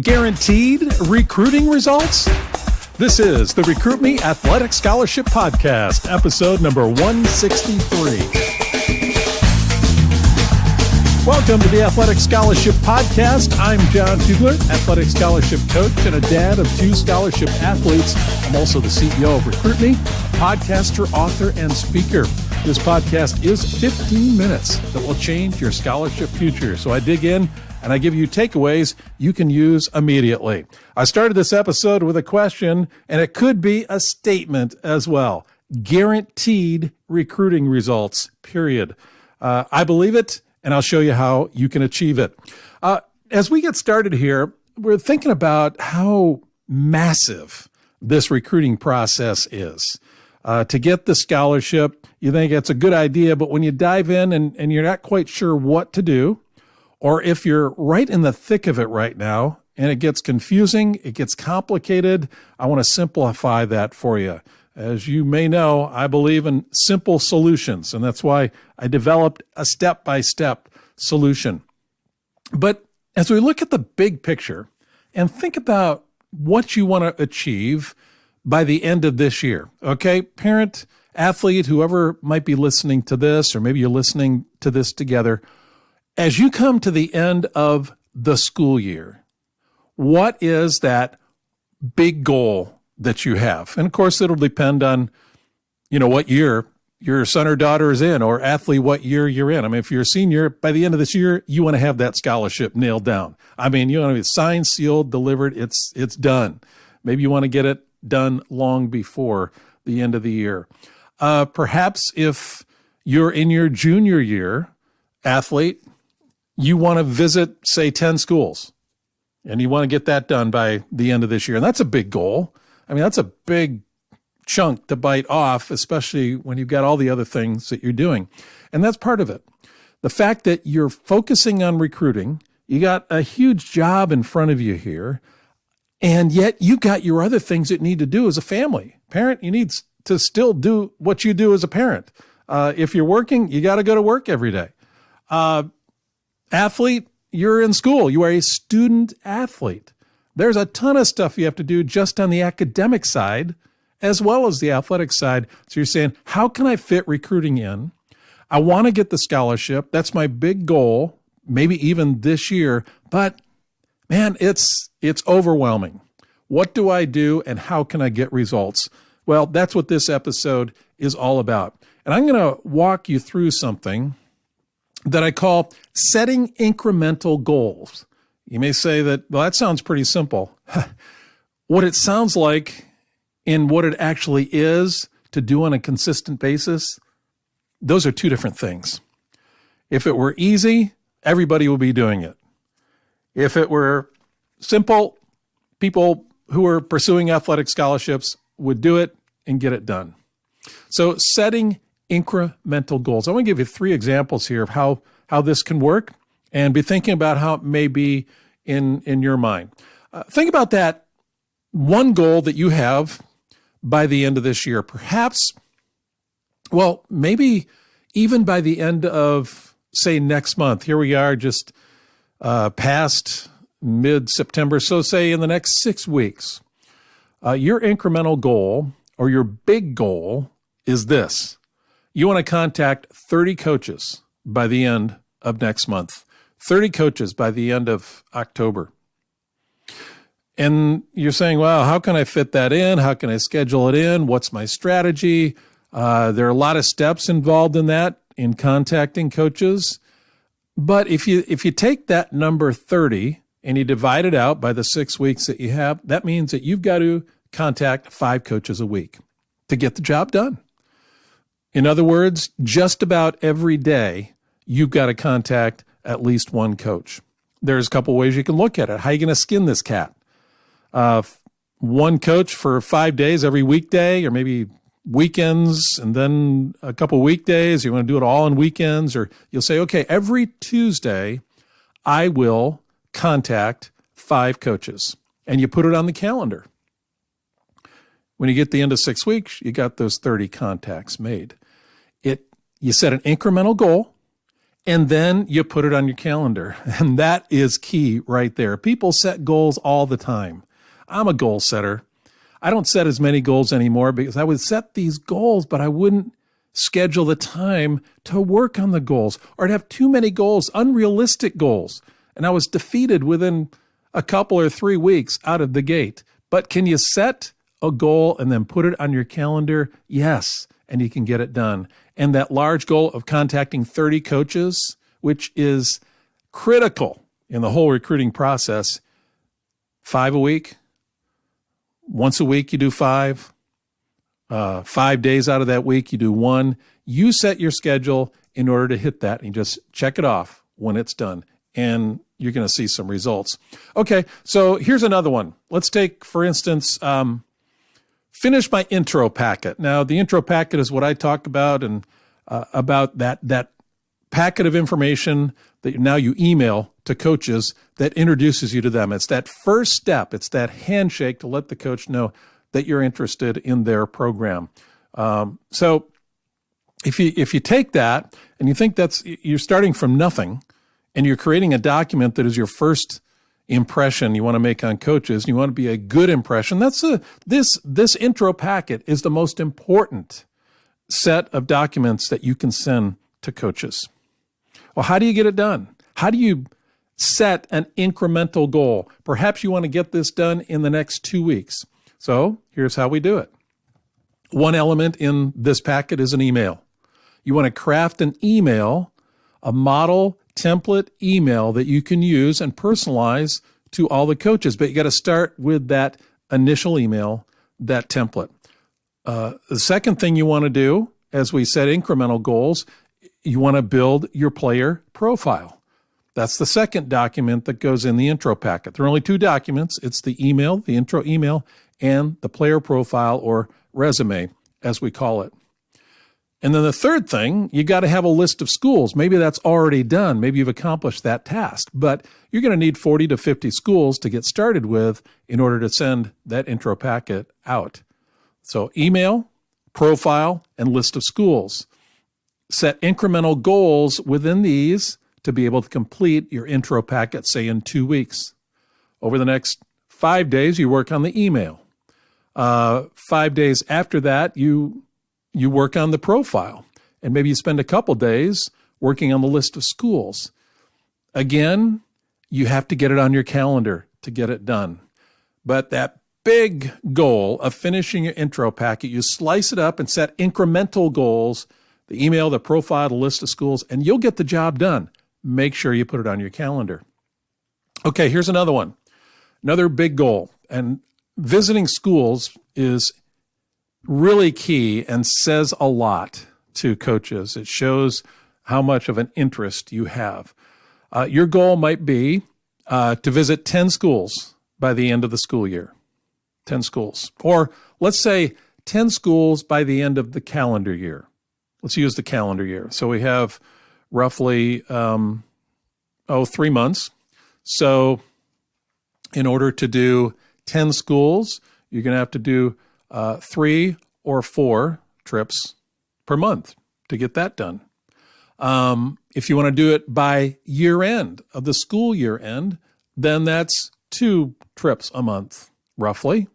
Guaranteed recruiting results? This is the Recruit Me Athletic Scholarship Podcast, episode number 163. Welcome to the Athletic Scholarship Podcast. I'm Jon Fugler, athletic scholarship coach and a dad of 2 scholarship athletes. I'm also the CEO of Recruit Me, podcaster, author, and speaker. This podcast is 15 minutes that will change your scholarship future. So I dig in and I give you takeaways you can use immediately. I started this episode with a question, and it could be a statement as well. Guaranteed recruiting results, period. I believe it, and I'll show you how you can achieve it. As we get started here, we're thinking about how massive this recruiting process is. To get the scholarship, you think it's a good idea, but when you dive in and you're not quite sure what to do, or if you're right in the thick of it right now and it gets confusing, it gets complicated, I want to simplify that for you. As you may know, I believe in simple solutions, and that's why I developed a step-by-step solution. But as we look at the big picture and think about what you want to achieve by the end of this year, okay? Parent, athlete, whoever might be listening to this, or maybe you're listening to this together, as you come to the end of the school year, what is that big goal that you have? And of course, it'll depend on, what year your son or daughter is in, or athlete, what year you're in. I mean, if you're a senior, by the end of this year, you want to have that scholarship nailed down. I mean, you want to be signed, sealed, delivered. It's done. Maybe you want to get it done long before the end of the year. Perhaps if you're in your junior year, athlete, you want to visit, say, 10 schools, and you want to get that done by the end of this year. And that's a big goal. I mean, that's a big chunk to bite off, especially when you've got all the other things that you're doing. And that's part of it. The fact that you're focusing on recruiting, you got a huge job in front of you here, and yet you've got your other things that you need to do as a family. Parent, you need to still do what you do as a parent. If you're working, you got to go to work every day. Athlete, you're in school. You are a student athlete. There's a ton of stuff you have to do just on the academic side as well as the athletic side. So you're saying, how can I fit recruiting in? I want to get the scholarship. That's my big goal, maybe even this year. But, man, it's overwhelming. What do I do and how can I get results? Well, that's what this episode is all about. And I'm going to walk you through something that I call setting incremental goals. You may say that, well, that sounds pretty simple. What it sounds like and what it actually is to do on a consistent basis, those are 2 different things. If it were easy, everybody would be doing it. If it were simple, people who are pursuing athletic scholarships would do it and get it done. So setting incremental goals. I want to give you 3 examples here of how this can work and be thinking about how it may be in your mind. Think about that one goal that you have by the end of this year. Perhaps, well, maybe even by the end of, say, next month. Here we are just past mid-September. So say in the next 6 weeks, your incremental goal or your big goal is this. You want to contact 30 coaches by the end of next month, 30 coaches by the end of October. And you're saying, well, how can I fit that in? How can I schedule it in? What's my strategy? There are a lot of steps involved in that, in contacting coaches. But if you take that number 30 and you divide it out by the 6 weeks that you have, that means that you've got to contact 5 coaches a week to get the job done. In other words, just about every day, you've got to contact at least 1 coach. There's a couple ways you can look at it. How are you going to skin this cat? 1 coach for 5 days every weekday, or maybe weekends, and then a couple weekdays. You want to do it all on weekends, or you'll say, okay, every Tuesday, I will contact 5 coaches, and you put it on the calendar. When you get the end of 6 weeks, you got those 30 contacts made. You set an incremental goal, And then you put it on your calendar. And that is key right there. People set goals all the time. I'm a goal setter. I don't set as many goals anymore because I would set these goals, but I wouldn't schedule the time to work on the goals, or I'd have too many goals, unrealistic goals. And I was defeated within a couple or 3 weeks out of the gate. But can you set a goal and then put it on your calendar? Yes, and you can get it done. And that large goal of contacting 30 coaches, which is critical in the whole recruiting process, 5 a week. Once a week, you do 5. 5 days out of that week, you do 1. You set your schedule in order to hit that, and you just check it off when it's done, and you're going to see some results. Okay, so here's another one. Let's take, for instance, finish my intro packet. Now, the intro packet is what I talk about, and about that packet of information that now you email to coaches that introduces you to them. It's that first step. It's that handshake to let the coach know that you're interested in their program. So if you take that and you think you're starting from nothing and you're creating a document that is your first impression you want to make on coaches, and you want to be a good impression, this intro packet is the most important set of documents that you can send to coaches. Well, how do you get it done? How do you set an incremental goal? Perhaps you want to get this done in the next 2 weeks. So here's how we do it. One element in this packet is an email. You want to craft an email, a model template email that you can use and personalize to all the coaches. But you got to start with that initial email, that template. The second thing you want to do, as we set incremental goals, you want to build your player profile. That's the second document that goes in the intro packet. There are only 2 documents. It's the email, the intro email, and the player profile, or resume, as we call it. And then the third thing, you got to have a list of schools. Maybe that's already done. Maybe you've accomplished that task, but you're going to need 40 to 50 schools to get started with in order to send that intro packet out. So email, profile, and list of schools. Set incremental goals within these to be able to complete your intro packet, say in 2 weeks. Over the next 5 days, you work on the email. 5 days after that, you work on the profile, and maybe you spend a couple days working on the list of schools. Again, you have to get it on your calendar to get it done. But that big goal of finishing your intro packet, you slice it up and set incremental goals, the email, the profile, the list of schools, and you'll get the job done. Make sure you put it on your calendar. Okay, here's another one. Another big goal. And visiting schools is really key and says a lot to coaches. It shows how much of an interest you have. Your goal might be to visit 10 schools by the end of the school year. 10 schools. Or let's say 10 schools by the end of the calendar year. Let's use the calendar year. So we have roughly 3 months. So in order to do 10 schools, you're going to have to do 3 or 4 trips per month to get that done. If you want to do it by year end, of the school year end, then that's 2 trips a month, roughly,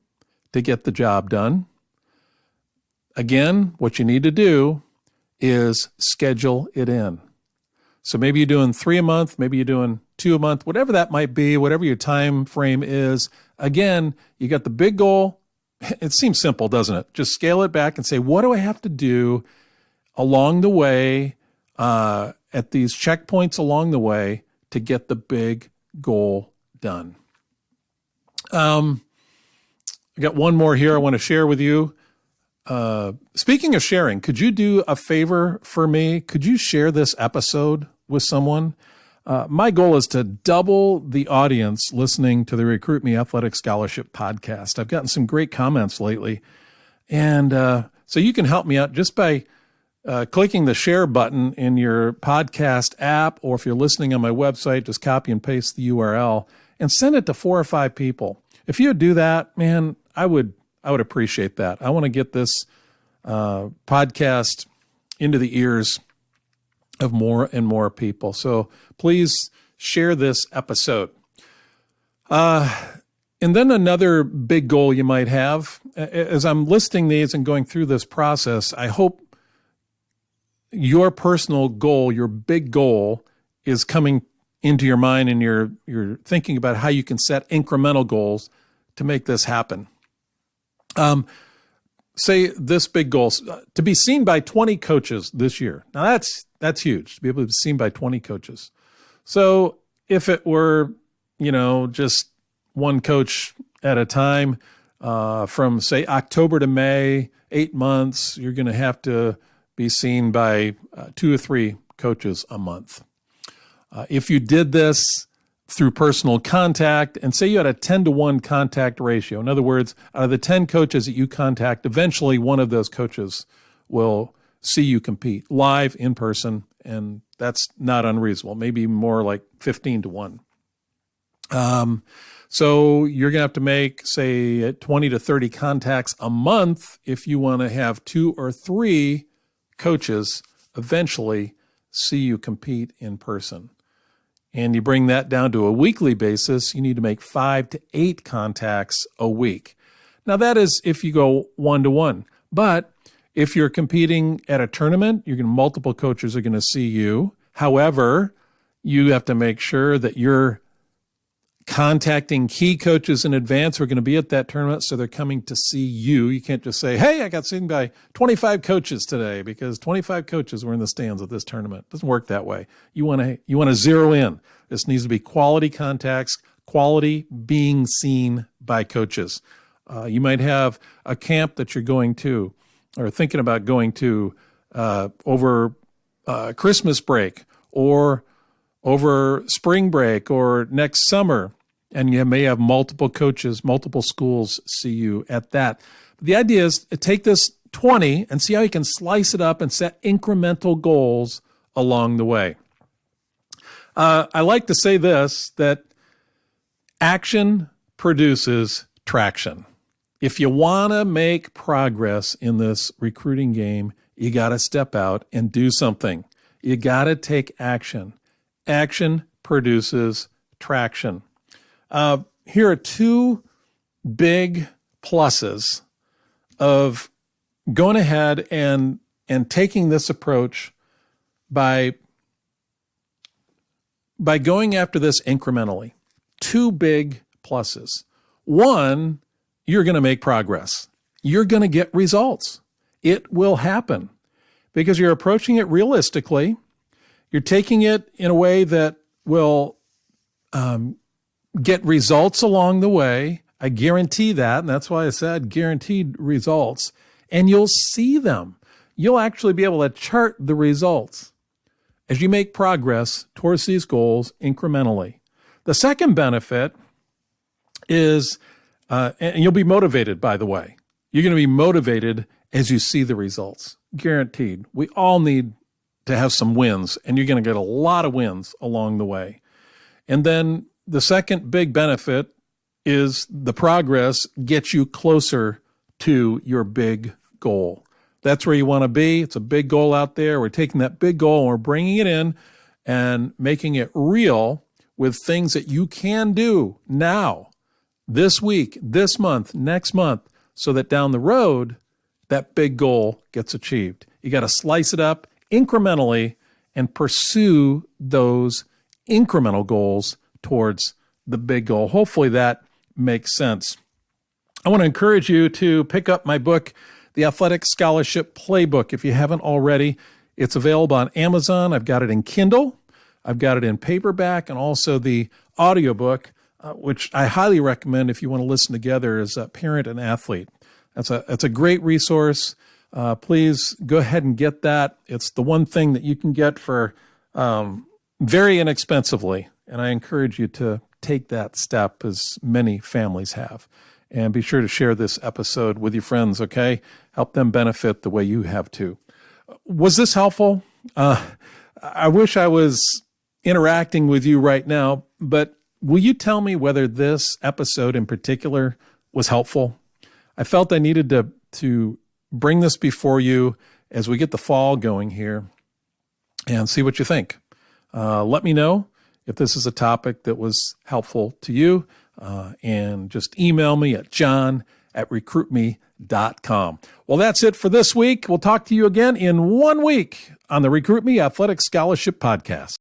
to get the job done. Again, what you need to do is schedule it in. So maybe you're doing 3 a month, maybe you're doing 2 a month, whatever that might be, whatever your time frame is. Again, you got the big goal. It seems simple, doesn't it? Just scale it back and say, what do I have to do along the way, at these checkpoints along the way, to get the big goal done? I got one more here I want to share with you. Speaking of sharing, could you do a favor for me? Could you share this episode with someone? My goal is to double the audience listening to the Recruit Me Athletic Scholarship podcast. I've gotten some great comments lately. And so you can help me out just by clicking the share button in your podcast app, or if you're listening on my website, just copy and paste the URL and send it to 4 or 5 people. If you would do that, man, I would appreciate that. I want to get this podcast into the ears of more and more people. So please share this episode. And then another big goal you might have, as I'm listing these and going through this process, I hope your personal goal, your big goal, is coming into your mind and you're thinking about how you can set incremental goals to make this happen. Say this big goal, to be seen by 20 coaches this year. Now that's huge, to be able to be seen by 20 coaches. So if it were, just one coach at a time, from say October to May, 8 months, you're going to have to be seen by 2 or 3 coaches a month. If you did this through personal contact, and say you had a 10-to-1 contact ratio, in other words, out of the 10 coaches that you contact, eventually one of those coaches will see you compete live in person, and that's not unreasonable, maybe more like 15-to-1. So you're going to have to make, say, 20 to 30 contacts a month if you want to have 2 or 3 coaches eventually see you compete in person. And you bring that down to a weekly basis, you need to make 5 to 8 contacts a week. Now that is if you go 1-to-1. But if you're competing at a tournament, multiple coaches are going to see you. However, you have to make sure that you're contacting key coaches in advance who are going to be at that tournament, so they're coming to see you. You can't just say, hey, I got seen by 25 coaches today because 25 coaches were in the stands at this tournament. It doesn't work that way. You want to zero in. This needs to be quality contacts, quality being seen by coaches. You might have a camp that you're going to or thinking about going to over Christmas break or over spring break or next summer, and you may have multiple coaches, multiple schools see you at that. The idea is to take this 20 and see how you can slice it up and set incremental goals along the way. I like to say this, that action produces traction. If you want to make progress in this recruiting game, you got to step out and do something. You got to take action. Action produces traction. Here are 2 big pluses of going ahead and taking this approach by going after this incrementally. 2 big pluses. One, you're going to make progress. You're going to get results. It will happen because you're approaching it realistically. You're taking it in a way that will get results along the way. I guarantee that, and that's why I said guaranteed results. And you'll see them. You'll actually be able to chart the results as you make progress towards these goals incrementally. The second benefit is, and you'll be motivated, by the way. You're going to be motivated as you see the results. Guaranteed. We all need to have some wins, and you're going to get a lot of wins along the way. And then the second big benefit is the progress gets you closer to your big goal. That's where you want to be. It's a big goal out there. We're taking that big goal and we're bringing it in and making it real with things that you can do now, this week, this month, next month, so that down the road, that big goal gets achieved. You got to slice it up incrementally and pursue those incremental goals towards the big goal. Hopefully that makes sense. I want to encourage you to pick up my book, The Athletic Scholarship Playbook. If you haven't already, it's available on Amazon. I've got it in Kindle. I've got it in paperback and also the audiobook, which I highly recommend if you want to listen together as a parent and athlete. That's a great resource. Please go ahead and get that. It's the one thing that you can get for very inexpensively. And I encourage you to take that step, as many families have. And be sure to share this episode with your friends, okay? Help them benefit the way you have too. Was this helpful? I wish I was interacting with you right now, but will you tell me whether this episode in particular was helpful? I felt I needed to bring this before you as we get the fall going here. and see what you think. Let me know if this is a topic that was helpful to you, and just email me at john@recruitme.com. Well, that's it for this week. We'll talk to you again in 1 week on the Recruit Me Athletic Scholarship Podcast.